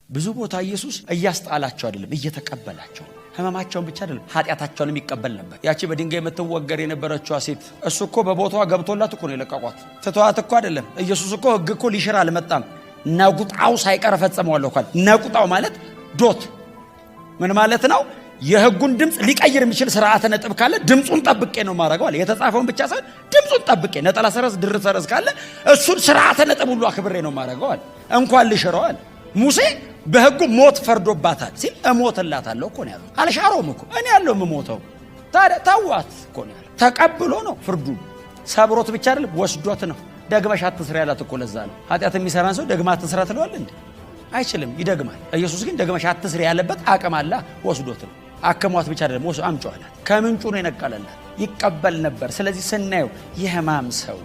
ብዙ ቦታ ኢየሱስ እያስጣላቸው አይደለም እየተቀበላቸው ህመማቸውን ብቻ አይደለም ኃጢያታቸውንም ይቀበል ነበር። ያቺ በድንጋይ የምትወገር የነበረችው ሴት እሱ እኮ በቦታዋ ገብቶላት እኮ ነው የለቀቋት። ተተዋት እኮ አይደለም ኢየሱስ እኮ ህግ እኮ ሊሽር አልመጣም። ነቁጣው ሳይቀር ፈጸመዋለሁ ካል ነቁጣው ማለት ዶት ምን ማለት ነው? የህጉን ድምጽ ሊቀይር የሚችል ስርዓተ ነጥብ ካለ ድምጹን ጠብቄ ነው ማረጋው አለ። የተጻፈውን ብቻ ሳይሆን ድምጹን ጠብቄ ነጠላ ሰረዝ ድር ሰረዝ ካለ እሱን ስርዓተ ነጥብ ሁሉ አክብሬ ነው ማረጋው አለ። እንኳን ሊሽረው አለ። ሙሴ በህጉ ሞት ፈርዶባታል ሲል እሞትላታለሁ እኮ ነው ያለው። አልሻሮም እኮ እኔ ያለው የምሞተው ታዲያ ታዋት እኮ ነው ያለው። ተቀብሎ ነው ፍርዱ። ሰብሮት ብቻ አይደለም ወስዶት ነው። ደግመሽ አትስሪ ያላት እኮ ለዛ ነው። ኃጢአት የሚሰራን ሰው ደግማ አትስራ ትለዋል እንዴ? አይችልም፣ ይደግማል። ኢየሱስ ግን ደግመሽ አትስሪ ያለበት አቅም አለ። ወስዶት ነው። አከሟት ብቻ አይደለም ወስዶ አምጪዋላት። ከምንጩ ነው የነቀለላት። ይቀበል ነበር። ስለዚህ ስናየው የህማም ሰው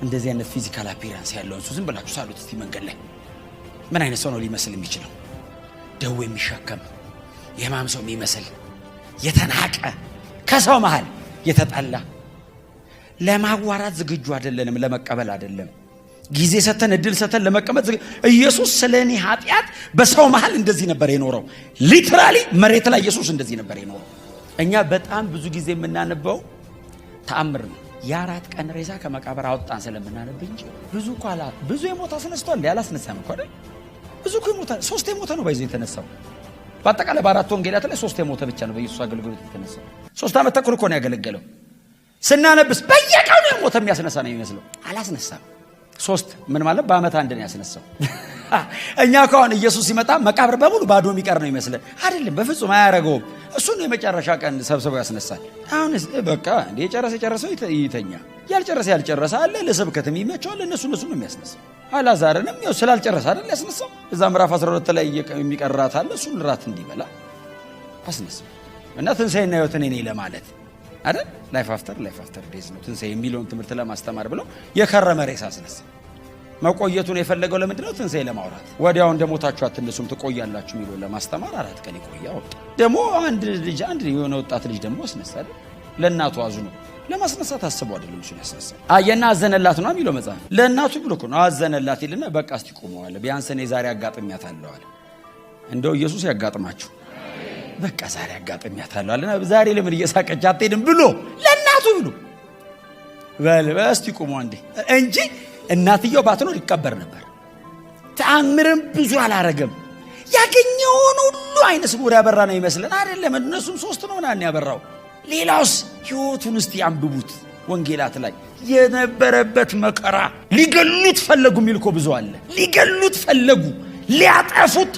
እንደዚህ አይነት ፊዚካል አፒራንስ ያለው እሱ ዝም ብላችሁ ሳሉት እስቲ መንገድ ላይ ምን አይነት ሰው ነው ሊመስል የሚችለው? ደዌ የሚሸከም የህማም ሰው የሚመስል የተናቀ ከሰው መሃል የተጣላ ለማዋራት ዝግጁ አይደለንም። ለመቀበል አይደለም ጊዜ ሰተን እድል ሰተን ለመቀመጥ ኢየሱስ ስለኔ ኃጢያት በሰው መሃል እንደዚህ ነበር የኖረው። ሊትራሊ መሬት ላይ ኢየሱስ እንደዚህ ነበር የኖረው። እኛ በጣም ብዙ ጊዜ የምናነበው ተአምር ነው። የ4 ቀን ሬሳ ከመቃብር አወጣን ስለምናነብ እንጂ ብዙ ቋላ ብዙ የሞታ አስነስቷል። ያላስነሳም እኮ አይደል? ብዙ ከሞታ 3 የሞታ ነው ባይዘ የተነሳው። በአጠቃላይ በ4 ወንጌላት ላይ 3 የሞታ ብቻ ነው በኢየሱስ አገልግሎት የተነሳው። 3 ዓመት ተኩል እኮ ነው ያገለገለው። ስናነብስ በየቀኑ የሞታ የሚያስነሳ ነው የሚመስለው። አላስነሳም። 3 ምን ማለት በአመት አንድ ነው ያስነሳው። እኛ ከሆነ ኢየሱስ ሲመጣ መቃብር በሙሉ ባዶ የሚቀር ነው ይመስላል። አይደለም፣ በፍጹም አያረጋውም። እሱን የመጨረሻ ቀን ሰብስበው ያስነሳል። አሁንስ በቃ እንደ የጨረሰው ይተኛ፣ ያልጨረሰ አለ። ለስብከት የሚመቸው እነሱ ነው የሚያስነሳው። አላዛርንም ያው ስላልጨረሰ አይደል ያስነሳው። እዛ ምዕራፍ 12 ላይ የሚቀራት አለ። እሱን ራት እንዲበላ አስነሳው እና ትንሣኤና ሕይወት እኔ ነኝ ለማለት አይደል? ላይፍ አፍተር ዴዝ ነው ትንሣኤ የሚለውን ትምህርት ለማስተማር ብለው የከረመ ሬሳ አስነሳ። መቆየቱን የፈለገው ለምንድነው? ትንሣኤ ለማውራት። ወዲያው እንደሞታችሁ አትነሱም ትቆያላችሁ የሚለው ለማስተማር 4 ቀን ይቆያ ወጣ። ደግሞ አንድ የሆነ ወጣት ልጅ ደግሞ አስነሳ አይደል? ለእናቱ አዝኖ ለማስነሳት አስቦ አይደለም እሱ ያስነሳ። አየና አዘነላት ነው የሚለው መጽሐፍ። ለእናቱ ብሎ ነው አዘነላት ይልና በቃ እስቲ ቆመዋል። ቢያንስ እኔ ዛሬ አጋጥሚያታለሁ አለ። እንደው ኢየሱስ ያጋጥማችሁ። በቃ ዛሬ አጋጥሚያታለሁ አለና ዛሬ ለምን እየሳቀች አትሄድም ብሎ ለእናቱ ብሎ እስቲ ቆመው እንዴ እንጂ እናትየው ባትኖር ይቀበር ነበር። ተአምርም ብዙ አላረገም። ያገኘውን ሁሉ አይነ ስውር ያበራ ነው ይመስላል። አይደለም፣ እነሱም 3 ነው ማን ያበራው። ሌላውስ ህይወቱን እስቲ አንብቡት። ወንጌላት ላይ የነበረበት መከራ ሊገሉት ፈለጉ የሚል እኮ ብዙ አለ። ሊገሉት ፈለጉ፣ ሊያጠፉት